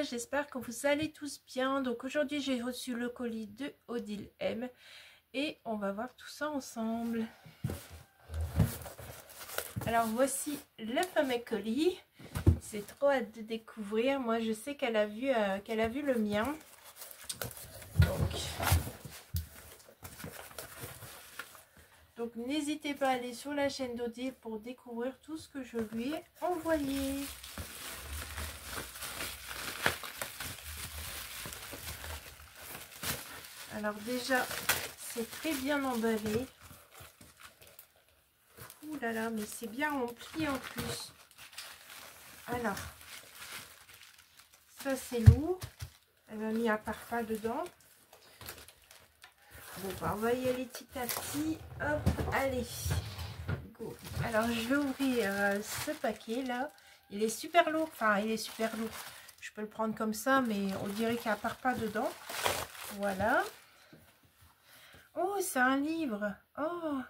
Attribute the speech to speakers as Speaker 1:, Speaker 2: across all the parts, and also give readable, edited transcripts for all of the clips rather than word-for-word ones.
Speaker 1: j'espère que vous allez tous bien. Donc aujourd'hui j'ai reçu le colis de Odile M et on va voir tout ça ensemble. Alors voici le fameux colis. C'est trop hâte de découvrir. Moi je sais qu'elle a vu le mien. Donc n'hésitez pas à aller sur la chaîne d'Odile pour découvrir tout ce que je lui ai envoyé. Alors déjà, c'est très bien emballé. Ouh là là, mais c'est bien rempli en plus. Alors, ça c'est lourd. Elle m'a mis un parfum dedans. Bon, bah, on va y aller petit à petit. Hop, allez. Go. Alors, je vais ouvrir ce paquet là. Il est super lourd. Enfin, il est super lourd. Je peux le prendre comme ça, mais on dirait qu'il y a un parfum dedans. Voilà. Oh, c'est un livre. Oh,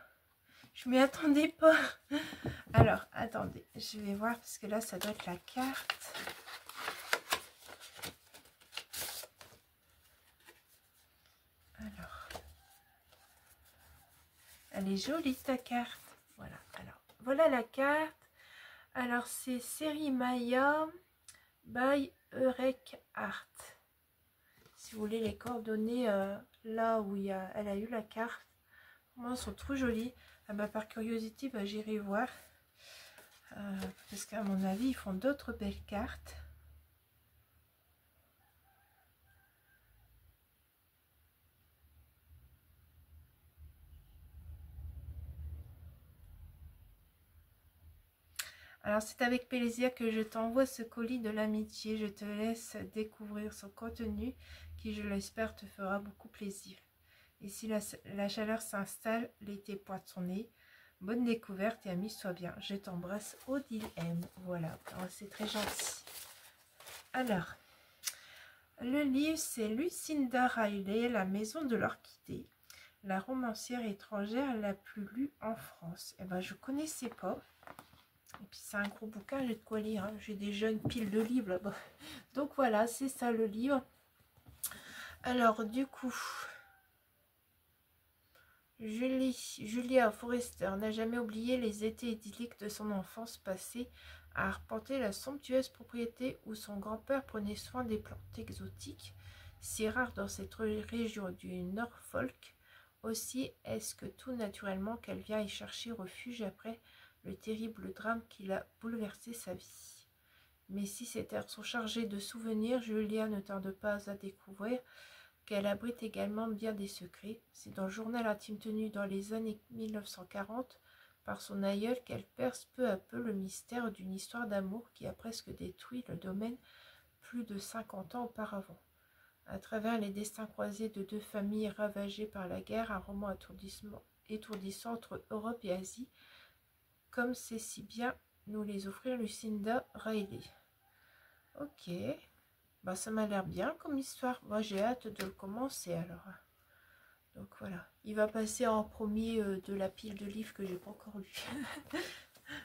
Speaker 1: je m'y attendais pas. Alors, attendez, je vais voir parce que là, ça doit être la carte. Alors, elle est jolie ta carte. Voilà. Alors, voilà la carte. Alors, c'est série Maya by Eurek Art. Si vous voulez les coordonnées là où elle a eu la carte. Moi, elles sont trop jolies. Ah bah, par curiosité, bah, j'irai voir. Parce qu'à mon avis, ils font d'autres belles cartes. Alors, c'est avec plaisir que je t'envoie ce colis de l'amitié. Je te laisse découvrir son contenu qui, je l'espère, te fera beaucoup plaisir. Et si la chaleur s'installe, l'été pointe son nez. Bonne découverte et amuse-toi bien. Je t'embrasse, Odile M. Voilà, c'est très gentil. Alors, le livre, c'est Lucinda Riley, La maison de l'orchidée. La romancière étrangère la plus lue en France. Eh ben, je connaissais pas. Et puis c'est un gros bouquin, j'ai de quoi lire, hein. J'ai des jeunes piles de livres là-bas. Donc voilà, c'est ça le livre. Alors du coup, Julia Forrester n'a jamais oublié les étés idylliques de son enfance passée à arpenter la somptueuse propriété où son grand-père prenait soin des plantes exotiques, si rares dans cette région du Norfolk. Aussi est-ce que tout naturellement qu'elle vient y chercher refuge après le terrible drame qui a bouleversé sa vie. Mais si ces terres sont chargées de souvenirs, Julia ne tarde pas à découvrir qu'elle abrite également bien des secrets. C'est dans le journal intime tenu dans les années 1940 par son aïeul qu'elle perce peu à peu le mystère d'une histoire d'amour qui a presque détruit le domaine plus de 50 ans auparavant. À travers les destins croisés de deux familles ravagées par la guerre, un roman étourdissant entre Europe et Asie, comme c'est si bien nous les offrir Lucinda Riley. Ok, bah ça m'a l'air bien comme histoire. Moi j'ai hâte de le commencer alors. Donc voilà, il va passer en premier de la pile de livres que j'ai pas encore lu.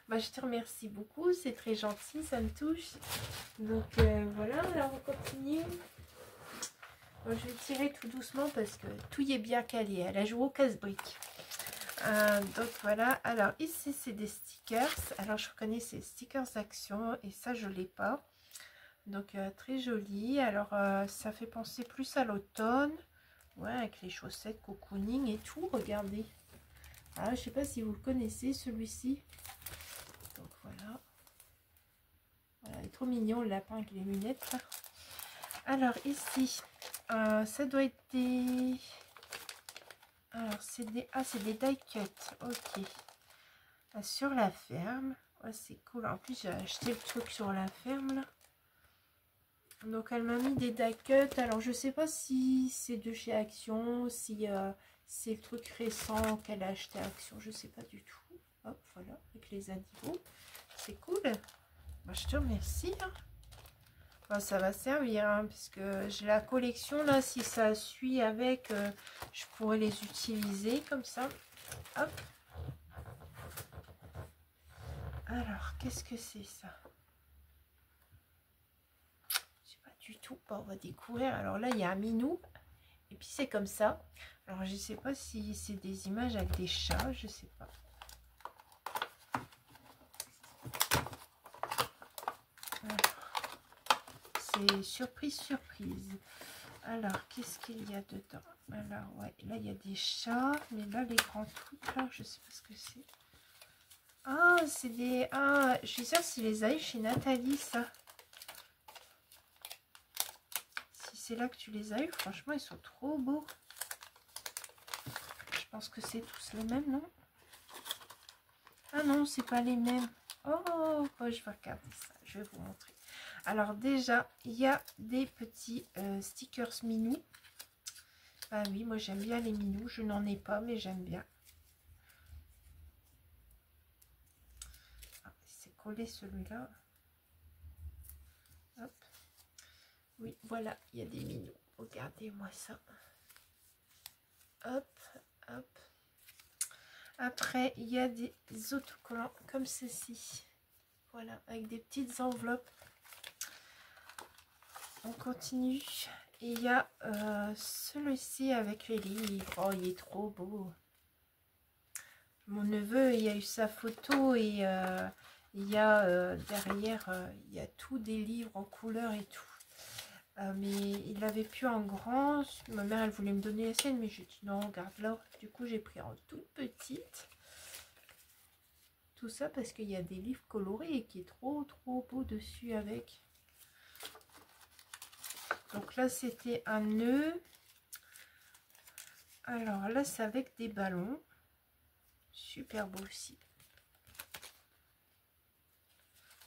Speaker 1: Bah je te remercie beaucoup, c'est très gentil, ça me touche. Donc voilà, alors on continue. Bon, je vais tirer tout doucement parce que tout y est bien calé. Elle a joué au casse-briques. Donc voilà, alors ici c'est des stickers. Alors je reconnais ces stickers d'action et ça je l'ai pas. Donc très joli. Alors ça fait penser plus à l'automne. Ouais, avec les chaussettes cocooning et tout, regardez. Ah, je sais pas si vous le connaissez celui-ci. Donc voilà. Voilà, il est trop mignon le lapin avec les lunettes. Alors ici, ça doit être des... Alors c'est des... Ah, c'est des die cut. Ok. Sur la ferme. Ouais, c'est cool. En plus, j'ai acheté le truc sur la ferme là. Donc elle m'a mis des die cut. Alors je sais pas si c'est de chez Action, si c'est le truc récent qu'elle a acheté à Action, je sais pas du tout. Hop, voilà, avec les animaux. C'est cool. Bah, je te remercie. Hein. Enfin, ça va servir, hein, puisque j'ai la collection là. Si ça suit avec, je pourrais les utiliser comme ça. Hop. Alors, qu'est-ce que c'est ça? du tout. Bon, on va découvrir. Alors là, il y a un minou. Et puis c'est comme ça. Alors je sais pas si c'est des images avec des chats. Je sais pas. C'est surprise, surprise. Alors, qu'est-ce qu'il y a dedans? Alors, ouais, là, il y a des chats. Mais là, les grands trucs, là, je sais pas ce que c'est. Ah, c'est des... Ah, je suis sûre que c'est les a eu chez Nathalie, ça. Si c'est là que tu les as eu, franchement, ils sont trop beaux. Je pense que c'est tous les mêmes, non? Ah non, c'est pas les mêmes. Oh, je vais regarder ça. Je vais vous montrer. Alors déjà, il y a des petits stickers minous. Ah oui, moi j'aime bien les minous. Je n'en ai pas, mais j'aime bien. Ah, c'est collé celui-là. Hop. Oui, voilà, il y a des minous. Regardez-moi ça. Hop, hop. Après, il y a des autocollants comme ceci. Voilà, avec des petites enveloppes. On continue. Et il y a celui-ci avec les livres. Oh, il est trop beau. Mon neveu, il y a eu sa photo et il y a derrière, il y a tous des livres en couleur et tout. Mais il l'avait plus en grand. Ma mère, elle voulait me donner la sienne, mais j'ai dit non, regarde là. Du coup, j'ai pris en toute petite. Tout ça parce qu'il y a des livres colorés et qui est trop beau dessus avec. Donc là, c'était un nœud. Alors là, c'est avec des ballons. Super beau aussi.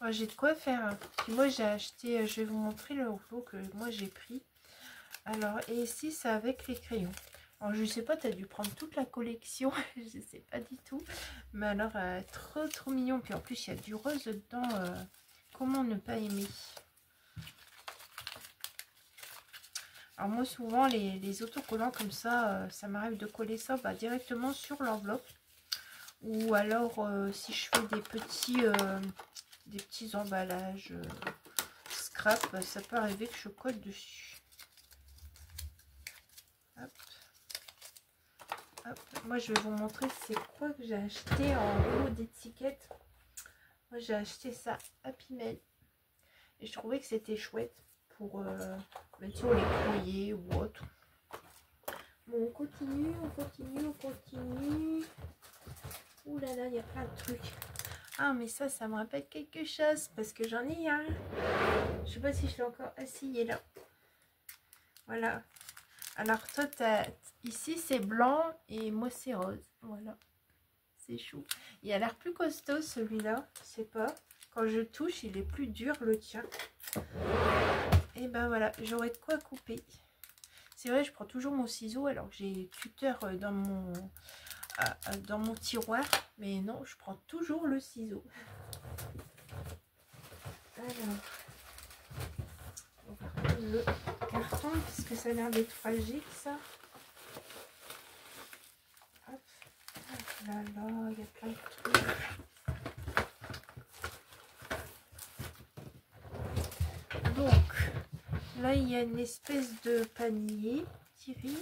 Speaker 1: Moi, j'ai de quoi faire. Hein. Puis moi, j'ai acheté, je vais vous montrer le lot que moi j'ai pris. Alors, et ici, c'est avec les crayons. Alors, je sais pas, tu as dû prendre toute la collection. Je sais pas du tout. Mais alors, trop mignon. Puis en plus, il y a du rose dedans. Comment ne pas aimer? Alors moi souvent les autocollants comme ça, ça m'arrive de coller ça directement sur l'enveloppe. Ou alors si je fais des petits emballages scrap, ça peut arriver que je colle dessus. Hop. Hop. Moi je vais vous montrer c'est quoi que j'ai acheté en haut d'étiquette. Moi j'ai acheté ça Happy Mail. Et je trouvais que c'était chouette pour mettre sur les courriers ou autre. Bon, on continue, on continue, on continue. Ouh là là, il y a plein de trucs. Ah, mais ça me rappelle quelque chose parce que j'en ai un. Je sais pas si je l'ai encore assis là. Voilà. Alors, toi, ici, c'est blanc et moi, c'est rose. Voilà. C'est chou. Il a l'air plus costaud, celui-là. Je sais pas. Quand je touche, il est plus dur, le tien. Et ben voilà, j'aurai de quoi couper. C'est vrai, je prends toujours mon ciseau alors que j'ai tuteur dans mon tiroir. Mais non, je prends toujours le ciseau. Alors, on va reprendre le carton parce que ça a l'air d'être fragile, ça. Hop. Hop là là, il y a plein de trucs. Donc, là, il y a une espèce de panier tiré.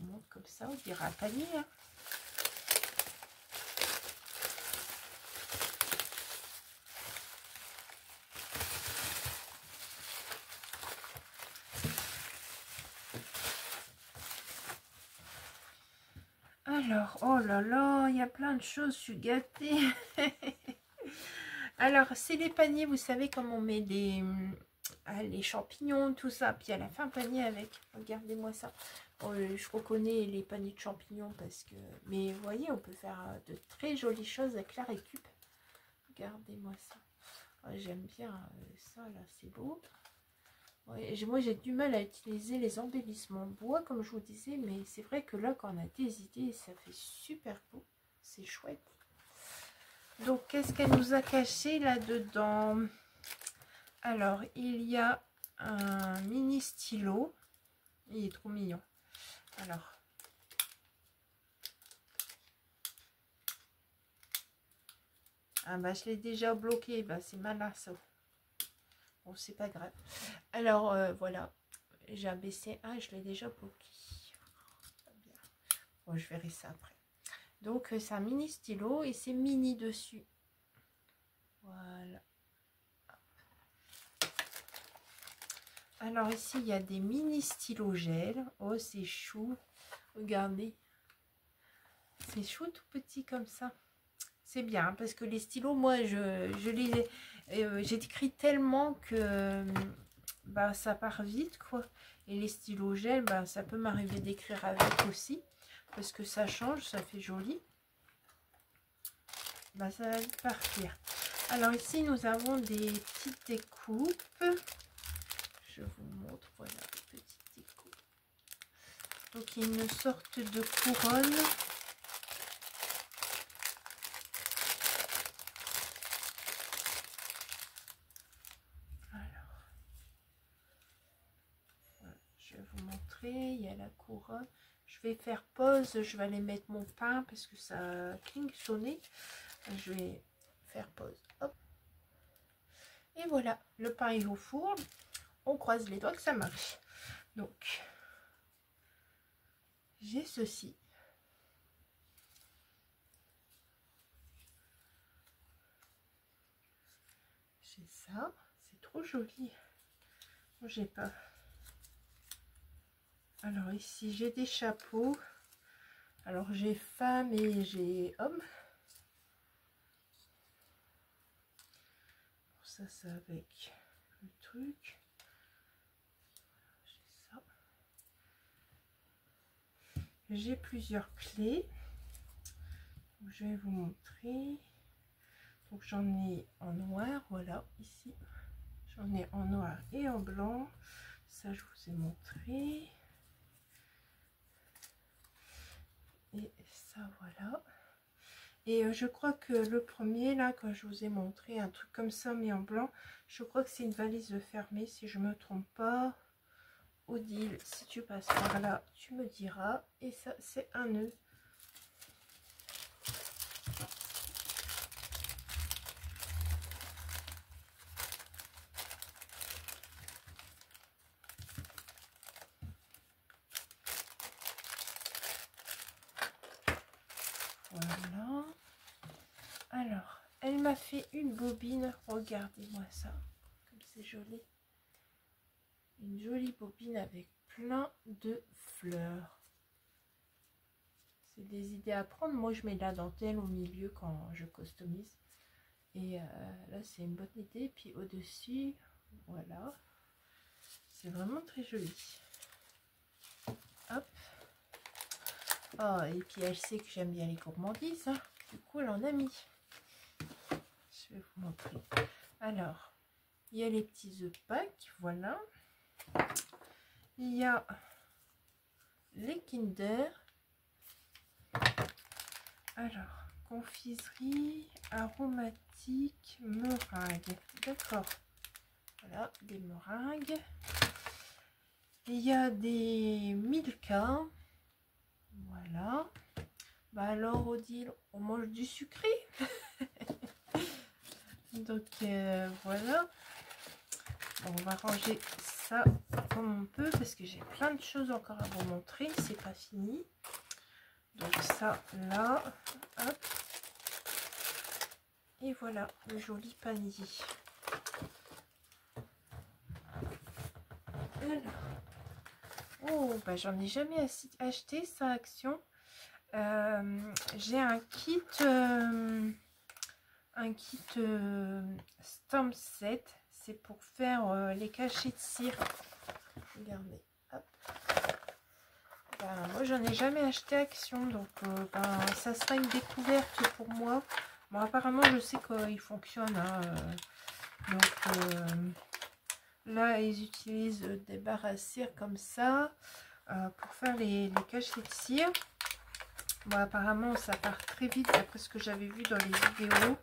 Speaker 1: On monte comme ça, on dirait un panier. Hein. Alors, oh là là, il y a plein de choses, je suis gâtée. Alors, c'est les paniers, vous savez, comme on met les champignons, tout ça. Puis à la fin, un panier avec. Regardez-moi ça. Bon, je reconnais les paniers de champignons parce que... Mais vous voyez, on peut faire de très jolies choses avec la récup. Regardez-moi ça. Oh, j'aime bien ça, là, c'est beau. Ouais, moi, j'ai du mal à utiliser les embellissements bois, comme je vous disais. Mais c'est vrai que là, quand on a des idées, ça fait super beau. C'est chouette. Donc, qu'est-ce qu'elle nous a caché là-dedans? Alors, il y a un mini stylo. Il est trop mignon. Alors. Ah bah, je l'ai déjà bloqué. Bah, c'est malin ça. Bon, c'est pas grave. Alors, voilà. J'ai un BC1, je l'ai déjà bloqué. Bon, je verrai ça après. Donc, c'est un mini stylo et c'est mini dessus. Voilà. Alors, ici, il y a des mini stylos gel. Oh, c'est chou. Regardez. C'est chou tout petit comme ça. C'est bien parce que les stylos, moi, j'écris tellement que bah, ça part vite, quoi. Et les stylos gel, bah, ça peut m'arriver d'écrire avec aussi. Parce que ça change, ça fait joli. Bah, ça va vite partir. Alors ici, nous avons des petites découpes. Je vous montre, voilà, des petites découpes. Donc, il y a une sorte de couronne. Alors, voilà, je vais vous montrer. Il y a la couronne. Je vais faire pause. Je vais aller mettre mon pain parce que ça cling sonné. Je vais faire pause. Hop. Et voilà, le pain est au four. On croise les doigts que ça marche. Donc, j'ai ceci. J'ai ça. C'est trop joli. Moi, j'ai pas. Alors ici, j'ai des chapeaux. Alors, j'ai femme et j'ai homme. Ça, c'est avec le truc. J'ai ça. J'ai plusieurs clés. Donc, je vais vous montrer. Donc, j'en ai en noir, voilà, ici. J'en ai en noir et en blanc. Ça, je vous ai montré. Et ça, voilà. Et je crois que le premier, là, quand je vous ai montré un truc comme ça, mais en blanc, je crois que c'est une valise fermée, si je me trompe pas. Odile, si tu passes par là, tu me diras. Et ça, c'est un nœud. Voilà. Alors, elle m'a fait une bobine. Regardez-moi ça. Comme c'est joli. Une jolie bobine avec plein de fleurs. C'est des idées à prendre. Moi, je mets de la dentelle au milieu quand je customise. Et là, c'est une bonne idée. Puis au-dessus, voilà. C'est vraiment très joli. Hop. Oh, et puis elle sait que j'aime bien les gourmandises. Hein. Du coup, elle en a mis. Je vais vous montrer. Alors, il y a les petits œufs de Pâques. Voilà. Il y a les Kinder. Alors, confiserie aromatique meringue. D'accord. Voilà, des meringues. Il y a des Milka. Voilà. Bah alors, Odile, on mange du sucré. Donc, voilà. Bon, on va ranger ça comme on peut parce que j'ai plein de choses encore à vous montrer. C'est pas fini. Donc, ça, là. Hop. Et voilà, le joli panier. Alors. Oh, bah j'en ai jamais acheté ça, Action. J'ai un kit stamp set. C'est pour faire les cachets de cire. Regardez, hop. Ben, moi j'en ai jamais acheté, Action, donc ben, ça sera une découverte pour moi. Bon, apparemment je sais qu'il fonctionne, hein, donc là ils utilisent des barres à cire comme ça pour faire les cachets de cire. Bon, apparemment ça part très vite d'après ce que j'avais vu dans les vidéos.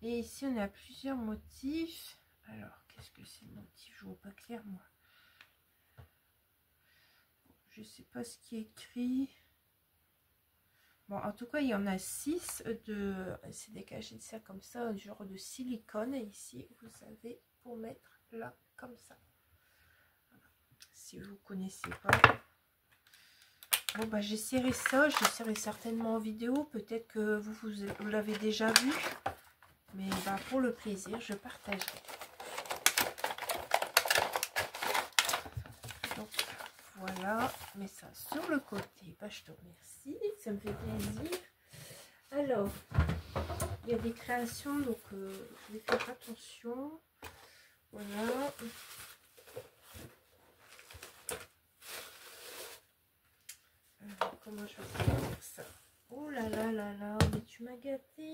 Speaker 1: Et ici on a plusieurs motifs. Alors qu'est-ce que c'est le motif? Je vois pas clair moi. Je sais pas ce qui est écrit. Bon, en tout cas, il y en a 6 de... C'est des cachets de cire comme ça, genre de silicone. Et ici, vous savez, pour mettre là, comme ça. Voilà. Si vous connaissez pas. Bon bah j'essaierai ça, j'essaierai certainement en vidéo, peut-être que vous l'avez déjà vu, mais bah, pour le plaisir, je partagerai. Donc voilà, mets ça sur le côté. Bah, je te remercie, ça me fait plaisir. Alors, il y a des créations, donc je vais faire attention. Voilà. Comment je vais faire ça? Oh là là là là, mais tu m'as gâté.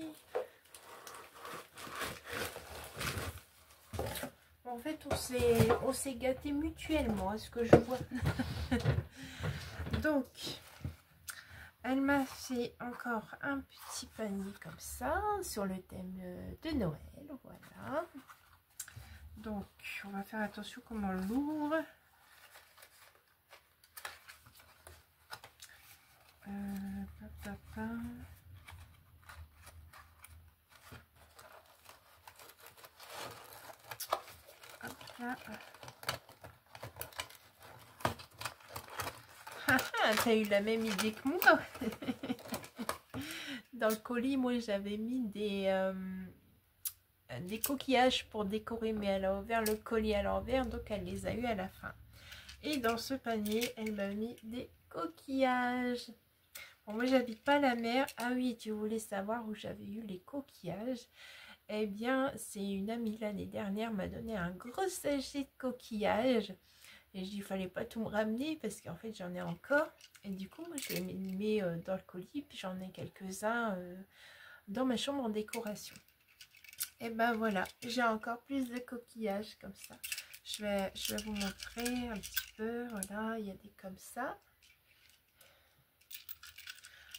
Speaker 1: En fait, on s'est gâté mutuellement, à ce que je vois. Donc, elle m'a fait encore un petit panier comme ça, sur le thème de Noël, voilà. Donc, on va faire attention comment on l'ouvre. Papa. Hop là. T'as eu la même idée que moi. Dans le colis, moi j'avais mis des coquillages pour décorer, mais elle a ouvert le colis à l'envers, donc elle les a eu à la fin. Et dans ce panier, elle m'a mis des coquillages. Bon, moi j'habite pas la mer. Ah oui, tu voulais savoir où j'avais eu les coquillages. Eh bien, c'est une amie l'année dernière m'a donné un gros sachet de coquillages. Et je dis, il fallait pas tout me ramener parce qu'en fait, j'en ai encore. Et du coup, moi, je les mets dans le colis. Puis j'en ai quelques-uns dans ma chambre en décoration. Et ben voilà, j'ai encore plus de coquillages comme ça. Je vais vous montrer un petit peu. Voilà, il y a des comme ça.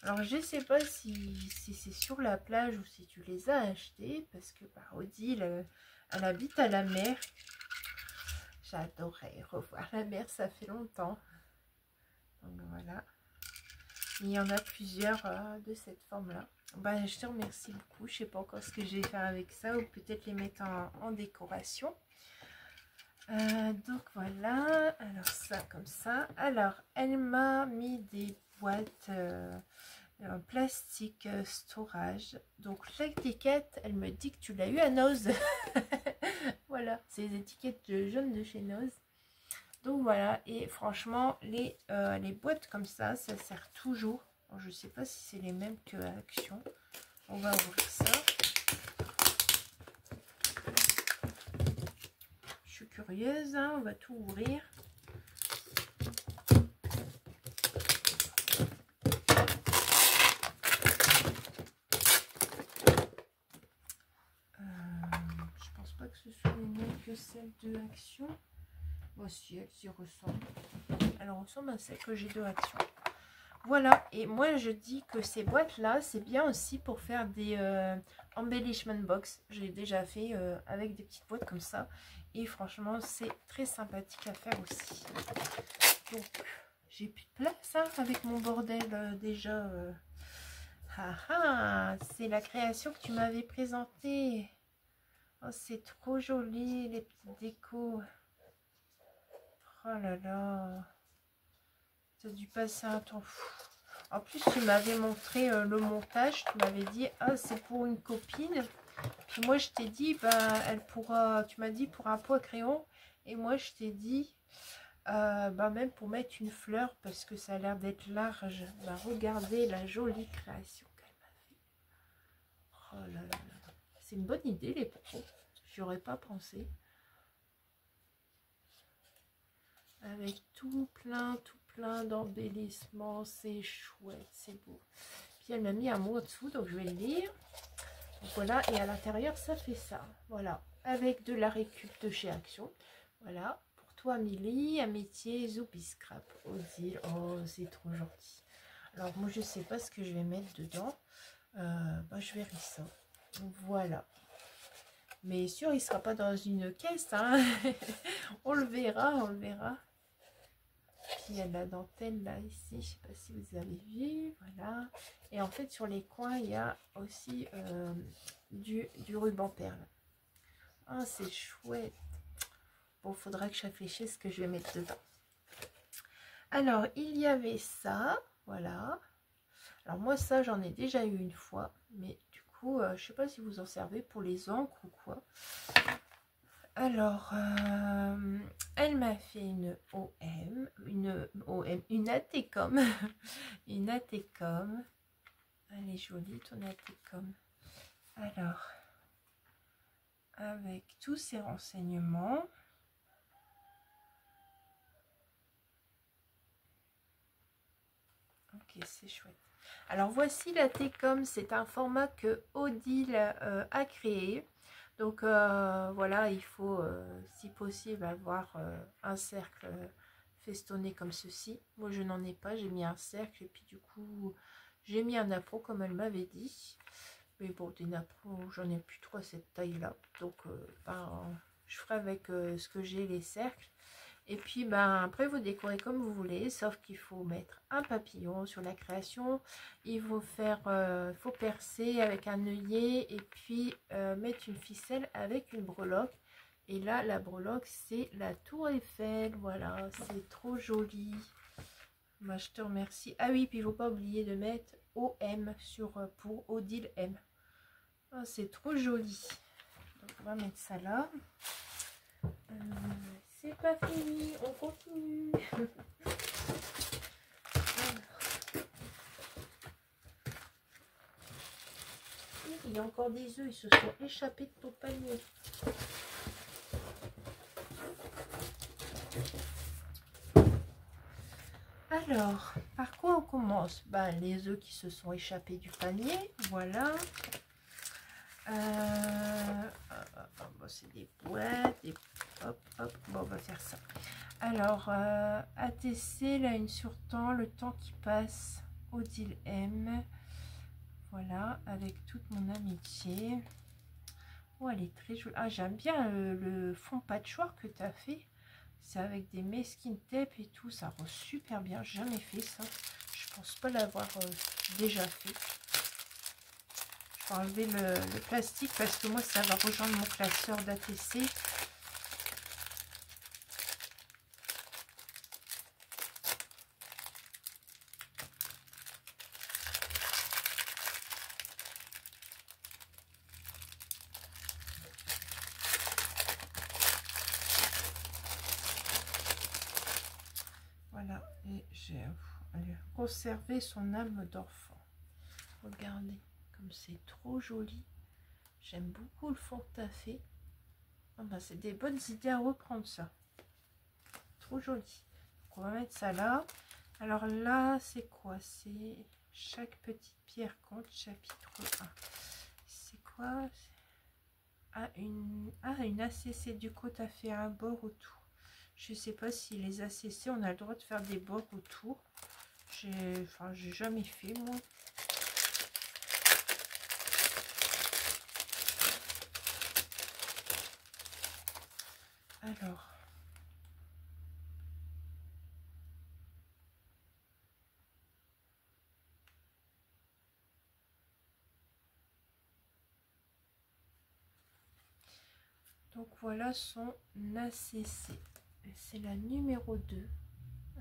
Speaker 1: Alors, je sais pas si c'est sur la plage ou si tu les as achetés. Parce que bah, Odile, elle habite à la mer. J'adorais revoir la mer, ça fait longtemps. Donc voilà. Il y en a plusieurs de cette forme-là. Bah, je te remercie beaucoup. Je sais pas encore ce que je vais faire avec ça. Ou peut-être les mettre en décoration. Donc voilà. Alors ça, comme ça. Alors, elle m'a mis des boîtes en plastique storage. Donc l'étiquette, elle me dit que tu l'as eu à Noz. Voilà, c'est les étiquettes jaunes de chez Noz. Donc voilà, et franchement, les boîtes comme ça sert toujours. Alors, je sais pas si c'est les mêmes que Action. On va ouvrir ça. Je suis curieuse, hein, on va tout ouvrir. Je pense pas que ce soit les mêmes que celles de Action. Voici, elles s'y ressemblent. Elle ressemble à celle que j'ai de Action. Voilà, et moi je dis que ces boîtes là c'est bien aussi pour faire des embellishment box. J'ai déjà fait avec des petites boîtes comme ça et franchement c'est très sympathique à faire aussi. Donc j'ai plus de place hein, avec mon bordel déjà. C'est la création que tu m'avais présentée. Oh, c'est trop joli les petites décos. Oh là là. Tu as dû passer un temps fou. En plus, tu m'avais montré le montage. Tu m'avais dit, ah, c'est pour une copine. Puis moi, je t'ai dit, bah, elle pourra, tu m'as dit pour un pot à crayon. Et moi, je t'ai dit, bah, même pour mettre une fleur, parce que ça a l'air d'être large. Bah, regardez la jolie création qu'elle m'a fait. Oh là là là. C'est une bonne idée, les pots. J'y aurais pas pensé. Avec tout plein d'embellissements, c'est chouette, c'est beau. Puis elle m'a mis un mot en dessous, donc je vais le lire. Donc voilà, et à l'intérieur, ça fait ça. Voilà, avec de la récup de chez Action. Voilà, pour toi, Amélie, amitié, Zoupi Scrap, Odile. Oh, c'est trop gentil. Alors, moi, je sais pas ce que je vais mettre dedans. Bah, je verrai ça. Donc, voilà. Mais sûr, il sera pas dans une caisse, hein. On le verra, on le verra. Puis il y a de la dentelle là, ici, je sais pas si vous avez vu, voilà. Et en fait, sur les coins, il y a aussi du ruban perle. Ah, c'est chouette. Bon, faudra que je réfléchisse ce que je vais mettre dedans. Alors, il y avait ça, voilà. Alors moi, ça, j'en ai déjà eu une fois, mais du coup, je sais pas si vous en servez pour les encres ou quoi. Alors, elle m'a fait une une ATCOM, une ATCOM. Elle est jolie, ton ATCOM. Alors, avec tous ces renseignements. Ok, c'est chouette. Alors voici la T-Com, c'est un format que Odile a créé. Donc voilà, il faut si possible avoir un cercle festonné comme ceci. Moi je n'en ai pas, j'ai mis un cercle et puis du coup j'ai mis un napperon comme elle m'avait dit. Mais bon, des napperons, j'en ai plus trop à cette taille là. Donc ben, je ferai avec ce que j'ai, les cercles. Et puis ben, après vous décorez comme vous voulez, sauf qu'il faut mettre un papillon sur la création. Il faut faire, faut percer avec un œillet et puis mettre une ficelle avec une breloque. Et là la breloque c'est la tour Eiffel, voilà, c'est trop joli. Moi je te remercie. Ah oui, puis il ne faut pas oublier de mettre OM sur, pour Odile M. Oh, c'est trop joli. Donc on va mettre ça là. C'est pas fini, on continue. Il y a encore des œufs, ils se sont échappés de ton panier. Alors, par quoi on commence? Ben, les œufs qui se sont échappés du panier, voilà. Bon, c'est des boîtes, des... hop, hop, bon, on va faire ça. Alors, ATC, là, une sur temps, le temps qui passe, Odile M. Voilà, avec toute mon amitié. Oh, elle est très jolie. Ah, j'aime bien le fond patchwork que tu as fait. C'est avec des mesquines tape et tout. Ça rend super bien. J'ai jamais fait ça. Je pense pas l'avoir déjà fait. Je vais enlever le plastique parce que moi, ça va rejoindre mon classeur d'ATC. Voilà, et j'ai conservé son âme d'enfant. Regardez, comme c'est trop joli. J'aime beaucoup le fond que tu as fait. Ah ben, c'est des bonnes idées à reprendre ça. Trop joli. Donc, on va mettre ça là. Alors là, c'est quoi? C'est chaque petite pierre compte, chapitre 1. C'est quoi? Une ACC. Du coup, tu as fait un bord autour. Je sais pas si les ACC, on a le droit de faire des bords autour. J'ai jamais fait, moi. Alors. Donc voilà son ACC. C'est la numéro 2.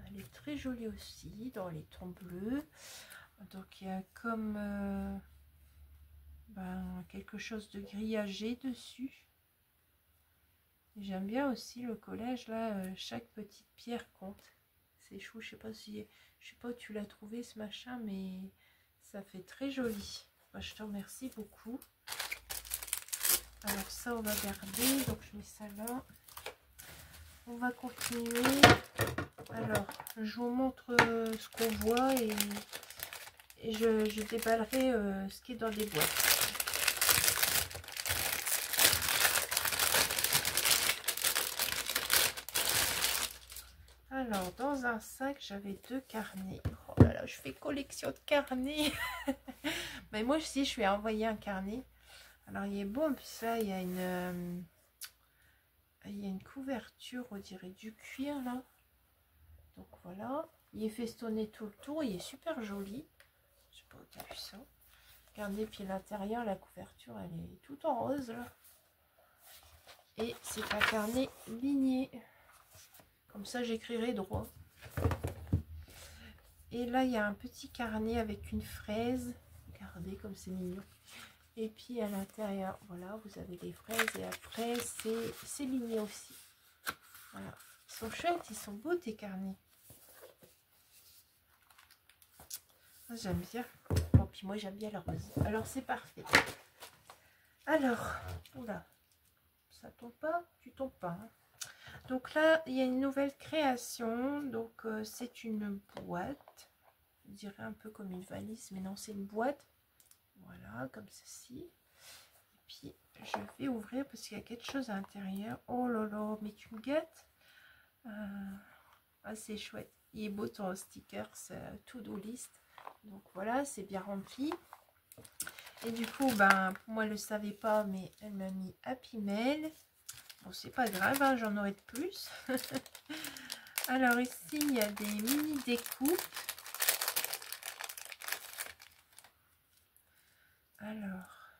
Speaker 1: Elle est très jolie aussi dans les tons bleus. Donc il y a comme quelque chose de grillagé dessus. J'aime bien aussi le collège là, chaque petite pierre compte. C'est chou, je sais pas où tu l'as trouvé ce machin, mais ça fait très joli. Bah, je te remercie beaucoup. Alors ça on va garder, donc je mets ça là. On va continuer. Alors je vous montre ce qu'on voit et je déballerai ce qui est dans les boîtes. Alors, dans un sac, j'avais 2 carnets. Oh là là, je fais collection de carnets. Mais moi aussi, je vais envoyer un carnet. Alors, il est beau, puis ça, il y a une couverture, on dirait du cuir, là. Donc, voilà. Il est festonné tout le tour. Il est super joli. Je sais pas où tu as vu ça. Regardez, puis l'intérieur, la couverture, elle est tout en rose, là. Et c'est un carnet ligné. Comme ça, j'écrirai droit. Et là, il y a un petit carnet avec une fraise. Regardez comme c'est mignon. Et puis à l'intérieur, voilà, vous avez des fraises. Et après, c'est ligné aussi. Voilà. Ils sont chouettes, ils sont beaux tes carnets. J'aime bien. Bon, puis moi, j'aime bien le rose. Alors, c'est parfait. Alors, oula, ça tombe pas? Tu tombes pas. Hein. Donc là, il y a une nouvelle création. Donc, c'est une boîte. Je dirais un peu comme une valise, mais non, c'est une boîte. Voilà, comme ceci. Et puis, je vais ouvrir parce qu'il y a quelque chose à l'intérieur. Oh là là, mais tu me gâtes. Ah, c'est chouette. Il est beau ton sticker, to-do list. Donc voilà, c'est bien rempli. Et du coup, ben, moi, je ne le savais pas, mais elle m'a mis Happy Mail. Bon, c'est pas grave, hein, j'en aurai de plus. Alors ici, il y a des mini découpes. Alors,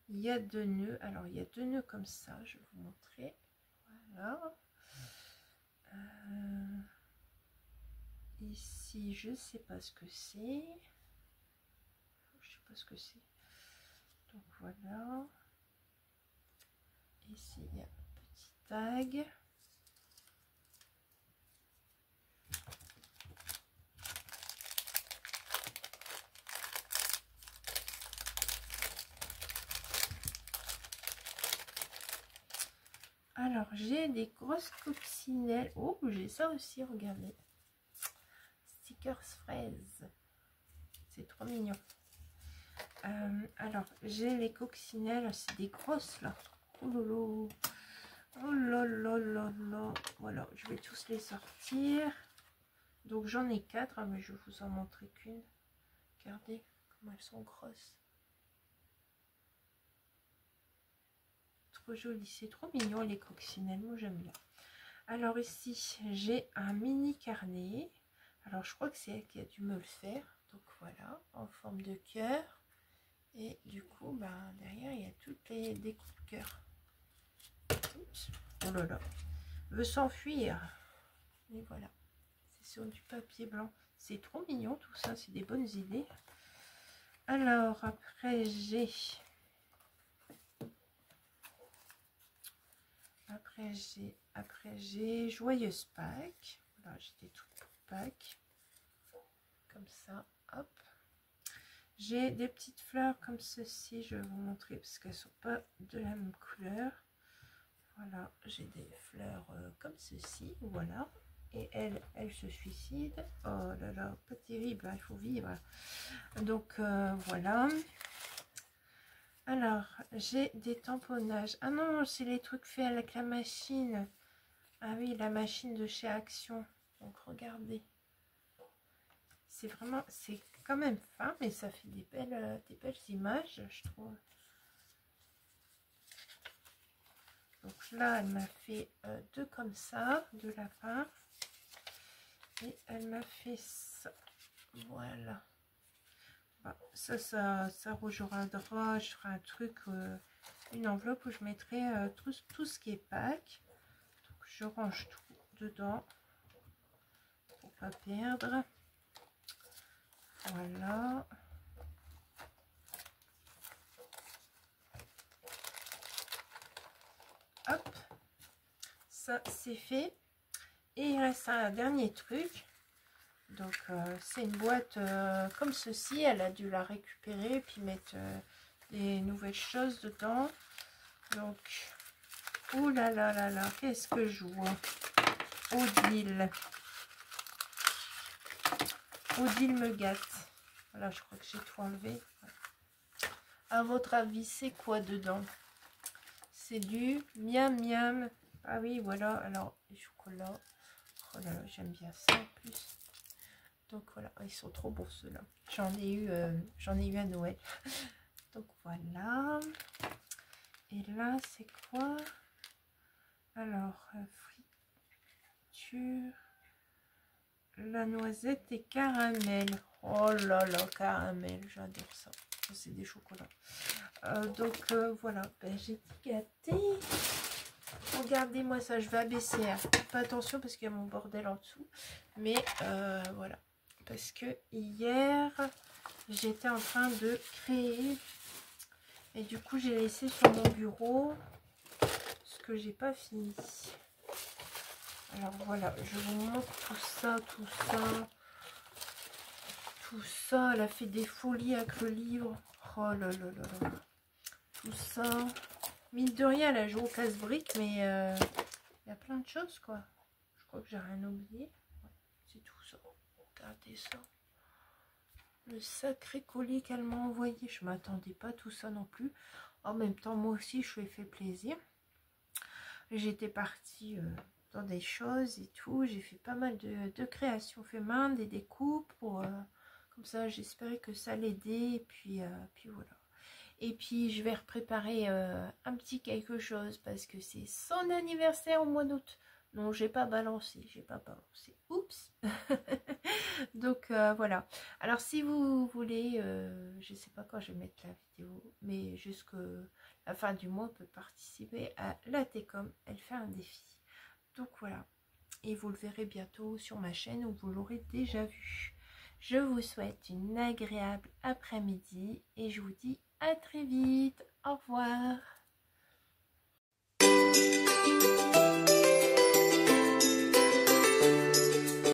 Speaker 1: il y a 2 nœuds. Alors, il y a 2 nœuds comme ça, je vais vous montrer. Voilà. Ici, je sais pas ce que c'est. Je sais pas ce que c'est. Donc voilà. Ici, il y a un petit tag. Alors, j'ai des grosses coccinelles. Oh, j'ai ça aussi, regardez. Stickers fraises. C'est trop mignon. Alors, j'ai les coccinelles. C'est des grosses, là. Oh lolo. Oh là là là là. Voilà, je vais tous les sortir. Donc, j'en ai 4, hein, mais je vais vous en montrer qu'une. Regardez comment elles sont grosses. Trop joli, c'est trop mignon les coccinelles, moi j'aime bien. Alors ici j'ai un mini carnet. Alors je crois que c'est elle qui a dû me le faire. Donc voilà, en forme de cœur. Et du coup, ben, derrière il y a toutes les découpes de cœur. Oh là là, veut s'enfuir. Et voilà, c'est sur du papier blanc. C'est trop mignon tout ça, c'est des bonnes idées. Alors après j'ai... Après j'ai Joyeuse Pâques. Voilà, j'ai des trucs pour Pâques. Comme ça, hop. J'ai des petites fleurs comme ceci. Je vais vous montrer parce qu'elles sont pas de la même couleur. Voilà, j'ai des fleurs comme ceci. Voilà. Et elle se suicide. Oh là là, pas terrible, hein, il faut vivre. Donc voilà. Alors, j'ai des tamponnages. Ah non, c'est les trucs faits avec la machine. Ah oui, la machine de chez Action. Donc, regardez. C'est vraiment, c'est quand même fin, mais ça fait des belles images, je trouve. Donc là, elle m'a fait 2 comme ça, 2 lapins. Et elle m'a fait ça. Voilà. Bah, ça rejoindra, je ferai un truc, une enveloppe où je mettrai tout ce qui est Pâques. Donc je range tout dedans pour pas perdre. Voilà. Hop. Ça c'est fait. Et il reste un dernier truc. Donc c'est une boîte comme ceci. Elle a dû la récupérer puis mettre des nouvelles choses dedans. Donc, oh là là là là, qu'est-ce que je vois? Odile. Odile me gâte. Voilà, je crois que j'ai tout enlevé. À votre avis, c'est quoi dedans? C'est du miam miam. Ah oui, voilà. Alors, les chocolats. Oh là là, j'aime bien ça en plus. Donc voilà, ils sont trop beaux ceux-là. J'en ai eu à Noël. Donc voilà. Et là, c'est quoi? Alors, friture. La noisette et caramel. Oh là là, caramel, j'adore ça. C'est des chocolats. Donc voilà, ben, j'ai été gâtée. Regardez-moi ça, je vais abaisser. Hein. Pas attention parce qu'il y a mon bordel en dessous. Mais voilà. Parce que hier, j'étais en train de créer. Et du coup, j'ai laissé sur mon bureau ce que j'ai pas fini. Alors voilà, je vous montre tout ça, tout ça. Tout ça, elle a fait des folies avec le livre. Oh là là là là. Tout ça. Mine de rien, elle a joué au casse-briques, mais il y a plein de choses, quoi. Je crois que j'ai rien oublié. Ouais, c'est tout ça. Regardez ça. Le sacré colis qu'elle m'a envoyé. Je m'attendais pas à tout ça non plus. En même temps, moi aussi, je lui ai fait plaisir. J'étais partie dans des choses et tout. J'ai fait pas mal de créations fait main, des découpes. Comme ça, j'espérais que ça l'aidait. Et puis voilà. Et puis, je vais préparer un petit quelque chose parce que c'est son anniversaire au mois d'août. Non, j'ai pas balancé. Oups. Donc, voilà. Alors, si vous voulez, je sais pas quand je vais mettre la vidéo, mais jusqu'à la fin du mois, on peut participer à la Técom. Elle fait un défi. Donc, voilà. Et vous le verrez bientôt sur ma chaîne où vous l'aurez déjà vu. Je vous souhaite une agréable après-midi et je vous dis à très vite. Au revoir.